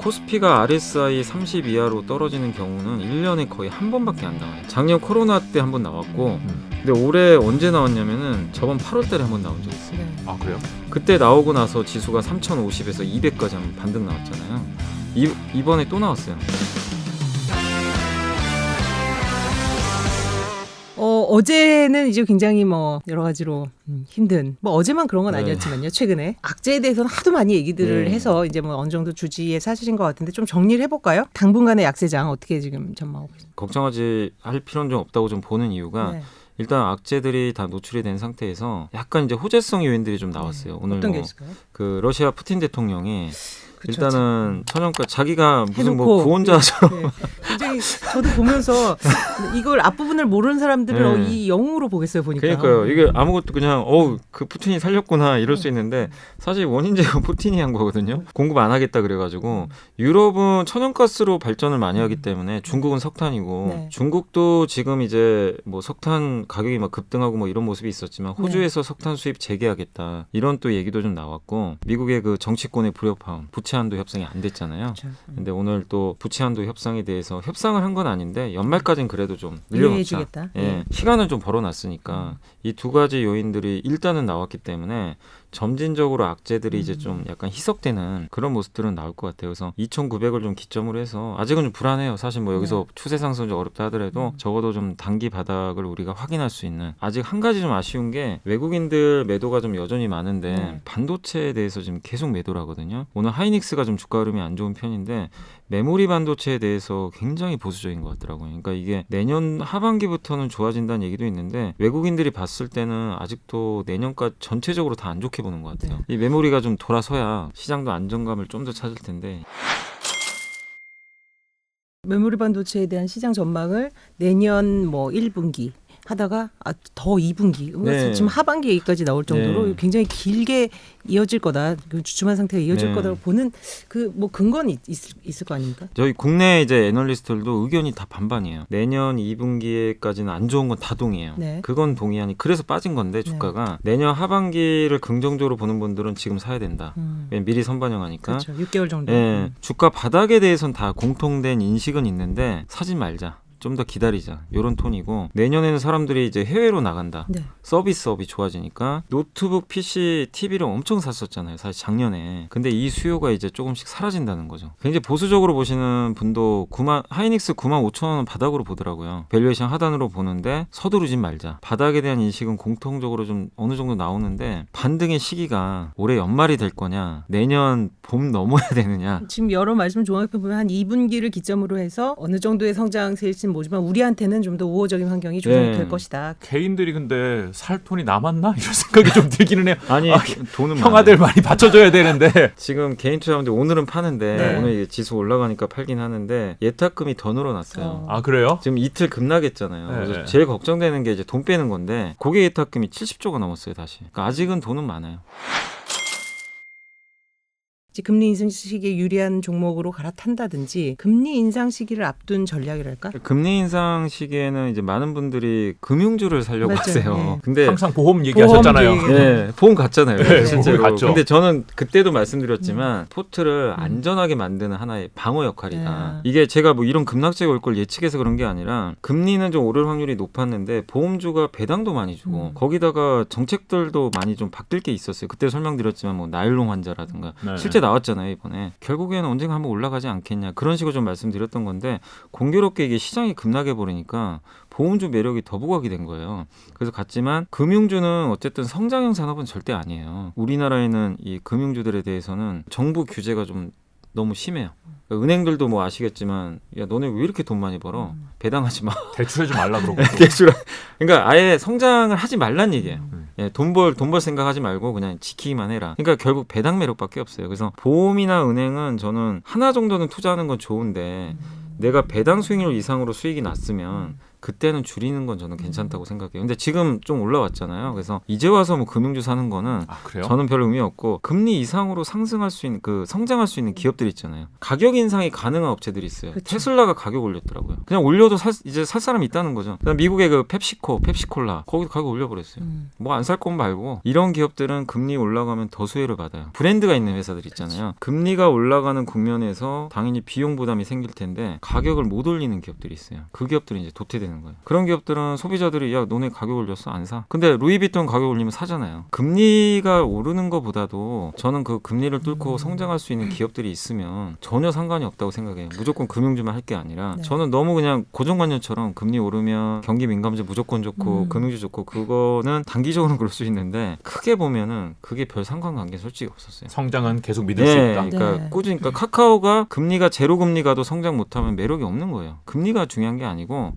코스피가 RSI 30 이하로 떨어지는 경우는 1년에 거의 한 번밖에 안 나와요. 작년 코로나 때 한 번 나왔고 근데 올해 언제 나왔냐면은 저번 8월 달에 한 번 나온 적이 있어요. 네. 아 그래요? 그때 나오고 나서 지수가 3050에서 200까지 한번 반등 나왔잖아요. 이번에 또 나왔어요. 어제는 이제 굉장히 뭐 여러 가지로 힘든 뭐 어제만 그런 건 네. 아니었지만요. 최근에 악재에 대해서는 하도 많이 얘기들을 네. 해서 이제 뭐 어느 정도 주지의 사실인 것 같은데 좀 정리를 해볼까요? 당분간의 약세장 어떻게 지금 전망하고 계세요? 걱정하지 할 필요는 좀 없다고 좀 보는 이유가 네. 일단 악재들이 다 노출이 된 상태에서 약간 이제 호재성 요인들이 좀 나왔어요. 오늘 어떤 게 뭐 있을까요? 그 러시아 푸틴 대통령이 그쵸, 일단은 천연가 자기가 무슨 뭐 해놓고, 구원자처럼 네. 굉장히 저도 보면서 이걸 앞부분을 모르는 사람들은 네. 이 영웅으로 보겠어요 보니까. 그러니까요. 이게 아무것도 그냥 그 푸틴이 살렸구나 이럴 수 있는데 사실 원인 제공 푸틴이 한 거거든요. 공급 안 하겠다 그래가지고 유럽은 천연가스로 발전을 많이 하기 때문에 중국은 석탄이고 네. 중국도 지금 이제 뭐 석탄 가격이 막 급등하고 뭐 이런 모습이 있었지만 호주에서 석탄 수입 재개하겠다 이런 또 얘기도 좀 나왔고 미국의 그 정치권의 불협화음 부채 한도 협상이 안 됐잖아요. 그렇죠. 근데 오늘 또 부채 한도 협상에 대해서 협상을 한 건 아닌데 연말까지는 그래도 좀 늘려놓자. 이해해주겠다. 예, 시간을 좀 벌어놨으니까 이 두 가지 요인들이 일단은 나왔기 때문에 점진적으로 악재들이 이제 좀 약간 희석되는 그런 모습들은 나올 것 같아요. 그래서 2,900을 좀 기점으로 해서 아직은 좀 불안해요. 사실 뭐 여기서 추세 상승 좀 어렵다 하더라도 적어도 좀 단기 바닥을 우리가 확인할 수 있는 아직 한 가지 좀 아쉬운 게 외국인들 매도가 좀 여전히 많은데 반도체에 대해서 지금 계속 매도를 하거든요. 오늘 하이닉스가 좀 주가 흐름이 안 좋은 편인데 메모리 반도체에 대해서 굉장히 보수적인 것 같더라고요. 그러니까 이게 내년 하반기부터는 좋아진다는 얘기도 있는데 외국인들이 봤을 때는 아직도 내년까지 전체적으로 다 안 좋게 보는 것 같아요. 이 메모리가 좀 돌아서야 시장도 안정감을 좀 더 찾을 텐데 메모리 반도체에 대한 시장 전망을 내년 뭐 1분기 하다가 더 2분기 네. 지금 하반기 얘기까지 나올 정도로 네. 굉장히 길게 이어질 거다. 그 주춤한 상태가 이어질 네. 거다고 보는 그 뭐 근거는 있을 거 아닙니까? 저희 국내 이제 애널리스트들도 의견이 다 반반이에요. 내년 2분기에까지는 안 좋은 건 다 동의해요. 네. 그건 동의하니 그래서 빠진 건데 주가가 내년 하반기를 긍정적으로 보는 분들은 지금 사야 된다. 왜냐면 미리 선반영하니까. 그렇죠. 6개월 정도. 예, 주가 바닥에 대해서는 다 공통된 인식은 있는데 사지 말자. 좀 더 기다리자. 이런 톤이고 내년에는 사람들이 이제 해외로 나간다. 네. 서비스업이 좋아지니까 노트북, PC, TV를 엄청 샀었잖아요. 사실 작년에. 근데 이 수요가 이제 조금씩 사라진다는 거죠. 굉장히 보수적으로 보시는 분도 하이닉스 95,000원 바닥으로 보더라고요. 밸류에이션 하단으로 보는데 서두르진 말자. 바닥에 대한 인식은 공통적으로 좀 어느 정도 나오는데 반등의 시기가 올해 연말이 될 거냐 내년 봄 넘어야 되느냐. 지금 여러 말씀 종합해 보면 한 2분기를 기점으로 해서 어느 정도의 성장세일지는 모르지만 우리한테는 좀 더 우호적인 환경이 조성될 것이다. 개인들이 근데 살 돈이 남았나 이런 생각이 좀 들기는 해요. 아니 돈은 형아들 많이 받쳐줘야 되는데. 지금 개인 투자자분들 오늘은 파는데 네. 오늘 이제 지수 올라가니까 팔긴 하는데 예탁금이 더 늘어났어요. 아 그래요? 지금 이틀 급락했잖아요. 네. 그래서 제일 걱정되는 게 이제 돈 빼는 건데 고객 예탁금이 70조가 넘었어요 다시. 그러니까 아직은 돈은 많아요. 금리 인상 시기에 유리한 종목으로 갈아탄다든지 금리 인상 시기를 앞둔 전략이랄까? 금리 인상 시기에는 이제 많은 분들이 금융주를 살려고 맞아요. 하세요. 네. 근데 항상 보험 얘기하셨잖아요. 보험 네, 보험 갔잖아요. 네, 실제로. 보험 갔죠. 근데 저는 그때도 말씀드렸지만 포트를 안전하게 만드는 하나의 방어 역할이다. 이게 제가 뭐 이런 급락세가 올 걸 예측해서 그런 게 아니라 금리는 좀 오를 확률이 높았는데 보험주가 배당도 많이 주고 거기다가 정책들도 많이 좀 바뀔 게 있었어요. 그때 설명드렸지만 뭐 나일론 환자라든가 네. 실제 나왔잖아요 이번에. 결국에는 언젠가 한번 올라가지 않겠냐 그런 식으로 좀 말씀드렸던 건데 공교롭게 이게 시장이 급락해 버리니까 보험주 매력이 더 부각이 된 거예요. 그래서 갔지만 금융주는 어쨌든 성장형 산업은 절대 아니에요. 우리나라에는 이 금융주들에 대해서는 정부 규제가 좀 너무 심해요. 그러니까 은행들도 뭐 아시겠지만 야 너네 왜 이렇게 돈 많이 벌어? 배당하지 마. 대출하지 말라 그러고. 그러니까 아예 성장을 하지 말란 얘기예요. 예, 돈 벌 생각하지 말고 그냥 지키기만 해라. 그러니까 결국 배당 매력밖에 없어요. 그래서 보험이나 은행은 저는 하나 정도는 투자하는 건 좋은데 내가 배당 수익률 이상으로 수익이 났으면 그때는 줄이는 건 저는 괜찮다고 생각해요. 근데 지금 좀 올라왔잖아요. 그래서 이제 와서 뭐 금융주 사는 거는 아, 그래요? 저는 별 의미 없고 금리 이상으로 상승할 수 있는 성장할 수 있는 기업들 있잖아요. 가격 인상이 가능한 업체들이 있어요. 그쵸. 테슬라가 가격 올렸더라고요. 그냥 올려도 이제 살 사람이 있다는 거죠. 그다음 미국의 그 펩시콜라 거기도 가격 올려버렸어요. 뭐 안 살 건 말고 이런 기업들은 금리 올라가면 더 수혜를 받아요. 브랜드가 있는 회사들 있잖아요. 금리가 올라가는 국면에서 당연히 비용 부담이 생길 텐데 가격을 못 올리는 기업들이 있어요. 그 기업들이 이제 도태되는 거예요. 그런 기업들은 소비자들이 야 너네 가격 올렸어? 안 사? 근데 루이비통 가격 올리면 사잖아요. 금리가 오르는 것보다도 저는 그 금리를 뚫고 성장할 수 있는 기업들이 있으면 전혀 상관이 없다고 생각해요. 무조건 금융주만 할 게 아니라 네. 저는 너무 그냥 고정관념처럼 금리 오르면 경기 민감주 무조건 좋고 금융주 좋고 그거는 단기적으로는 그럴 수 있는데 크게 보면은 그게 별 상관관계 솔직히 없었어요. 성장은 계속 믿을 수 있다. 그러니까 네. 꾸준히 그러니까 카카오가 금리가 제로 금리 가도 성장 못하면 매력이 없는 거예요. 금리가 중요한 게 아니고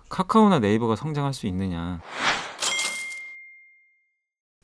카카오나 네이버가 성장할 수 있느냐.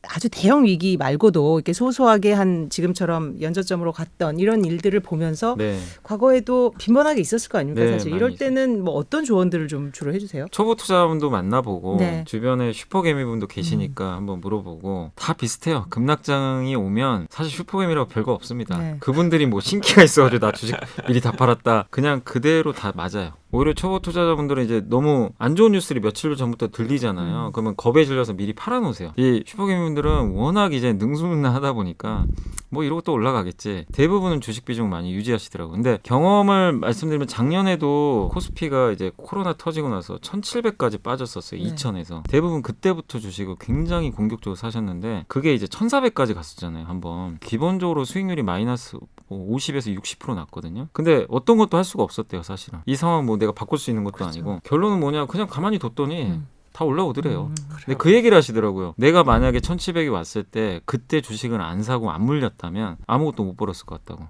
아주 대형 위기 말고도 이렇게 소소하게 한 지금처럼 연저점으로 갔던 이런 일들을 보면서 네. 과거에도 빈번하게 있었을 거 아닙니까? 네, 사실 많이 이럴 때는 뭐 어떤 조언들을 좀 주로 해주세요? 초보 투자분도 만나보고 네. 주변에 슈퍼개미분도 계시니까 한번 물어보고 다 비슷해요. 급락장이 오면 사실 슈퍼개미라고 별거 없습니다. 네. 그분들이 뭐 신기가 있어가지고 나 주식 미리 다 팔았다. 그냥 그대로 다 맞아요. 오히려 초보 투자자분들은 이제 너무 안 좋은 뉴스들이 며칠 전부터 들리잖아요. 그러면 겁에 질려서 미리 팔아놓으세요. 이 슈퍼개미분들은 워낙 이제 능수능란하다 보니까 뭐 이러고 또 올라가겠지. 대부분은 주식 비중 많이 유지하시더라고요. 근데 경험을 말씀드리면 작년에도 코스피가 이제 코로나 터지고 나서 1700까지 빠졌었어요. 네. 2000에서. 대부분 그때부터 주식을 굉장히 공격적으로 사셨는데 그게 이제 1400까지 갔었잖아요. 한번. 기본적으로 수익률이 마이너스 50에서 60% 났거든요. 근데 어떤 것도 할 수가 없었대요. 사실은. 이 상황 뭐 내가 바꿀 수 있는 것도 그렇죠. 아니고 결론은 뭐냐 그냥 가만히 뒀더니 다 올라오더래요. 근데 그래요. 그 얘기를 하시더라고요. 내가 만약에 1700이 왔을 때 그때 주식을 안 사고 안 물렸다면 아무것도 못 벌었을 것 같다고.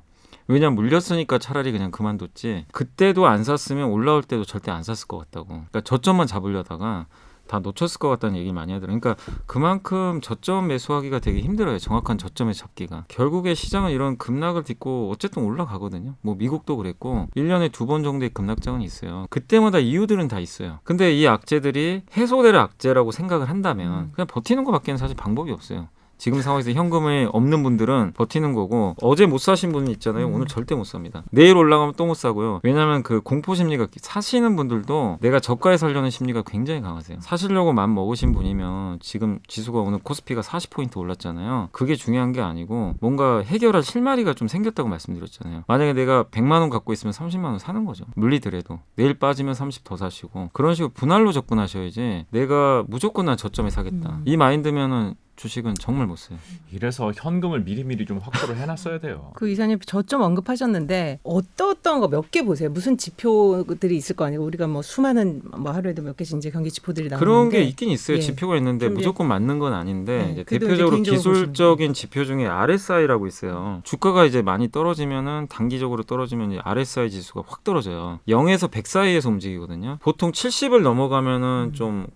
왜냐면 물렸으니까 차라리 그냥 그만뒀지. 그때도 안 샀으면 올라올 때도 절대 안 샀을 것 같다고. 그러니까 저점만 잡으려다가 다 놓쳤을 것 같다는 얘기를 많이 하더라고요. 그러니까 그만큼 저점 매수하기가 되게 힘들어요. 정확한 저점에 잡기가. 결국에 시장은 이런 급락을 딛고 어쨌든 올라가거든요. 뭐 미국도 그랬고 1년에 2번 정도의 급락장은 있어요. 그때마다 이유들은 다 있어요. 근데 이 악재들이 해소될 악재라고 생각을 한다면 그냥 버티는 것밖에는 사실 방법이 없어요. 지금 상황에서 현금이 없는 분들은 버티는 거고 어제 못 사신 분 있잖아요. 오늘 절대 못 삽니다. 내일 올라가면 또 못 사고요. 왜냐하면 그 공포 심리가 사시는 분들도 내가 저가에 살려는 심리가 굉장히 강하세요. 사시려고 마음 먹으신 분이면 지금 지수가 오늘 코스피가 40포인트 올랐잖아요. 그게 중요한 게 아니고 뭔가 해결할 실마리가 좀 생겼다고 말씀드렸잖아요. 만약에 내가 100만 원 갖고 있으면 30만 원 사는 거죠. 물리더라도. 내일 빠지면 30 더 사시고 그런 식으로 분할로 접근하셔야지 내가 무조건 난 저점에 사겠다. 이 마인드면은 주식은 정말 못 써요. 이래서 현금을 미리미리 좀 확보를 해놨어야 돼요. 그 이사님 저점 언급하셨는데 어떤 거 몇 개 보세요? 무슨 지표들이 있을 거 아니고 우리가 뭐 수많은 뭐 하루에도 몇 개씩 이제 경기 지표들이 나오는데 그런 게 있긴 있어요. 예. 지표가 있는데 좀 무조건 맞는 건 아닌데 네, 이제 그래도 대표적으로 이제 개인적으로 기술적인 지표 중에 RSI라고 있어요. 주가가 이제 많이 떨어지면은 단기적으로 떨어지면 이제 RSI 지수가 확 떨어져요. 0에서 100 사이에서 움직이거든요. 보통 70을 넘어가면은 좀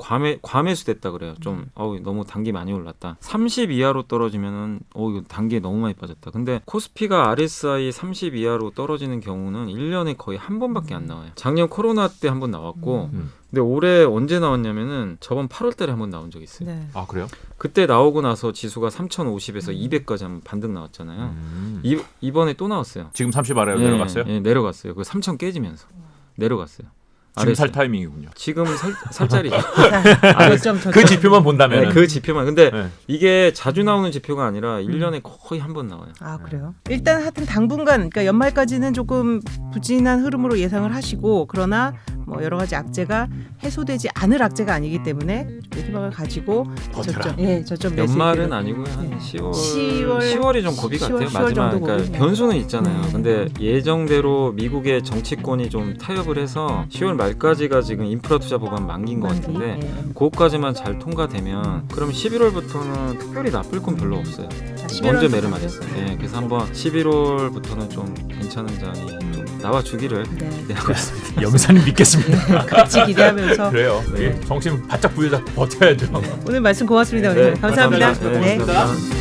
과매수됐다 그래요. 좀 너무 단기 많이 올랐다. 30 이하로 떨어지면은 이거 단기에 너무 많이 빠졌다. 근데 코스피가 RSI 30 이하로 떨어지는 경우는 1년에 거의 한 번밖에 안 나와요. 작년 코로나 때 한 번 나왔고 근데 올해 언제 나왔냐면은 저번 8월 달에 한 번 나온 적이 있어요. 네. 아, 그래요? 그때 나오고 나서 지수가 3050에서 200까지 한번 반등 나왔잖아요. 이번에 또 나왔어요. 지금 30 아래로 내려갔어요? 예, 내려갔어요. 그 3000 깨지면서 내려갔어요. 지금 살 RSI. 타이밍이군요. 지금 살짜리. 저점 그 지표만 본다면 네, 그 지표만. 근데 네. 이게 자주 나오는 지표가 아니라 1년에 거의 한 번 나와요. 아 그래요? 일단 하여튼 당분간 그러니까 연말까지는 조금 부진한 흐름으로 예상을 하시고 그러나 뭐 여러 가지 악재가 해소되지 않을 악재가 아니기 때문에 좀 희망을 가지고 버텨라. 저점 매수 연말은 아니고요. 한 네. 10월이 좀 고비 10월 같아요. 10월 마지막. 정도 그러니까 고비. 변수는 있잖아요. 네. 근데 예정대로 미국의 정치권이 좀 타협을 해서 10월 말까지가 지금 인프라 투자 법안 만기인 것 같은데 그거까지만 잘 통과되면 그럼 11월부터는 특별히 나쁠 건 별로 없어요. 먼저 매를 맞았어요. 네, 그래서 한번 11월부터는 좀 괜찮은 장이 좀 나와 주기를 네. 기대하고 있습니다. 염사님 믿겠습니다. 같이 기대하면서 그래요. 네. 정신 바짝 부여잡고 버텨야죠. 오늘 말씀 고맙습니다. 네, 감사합니다. 네, 감사합니다.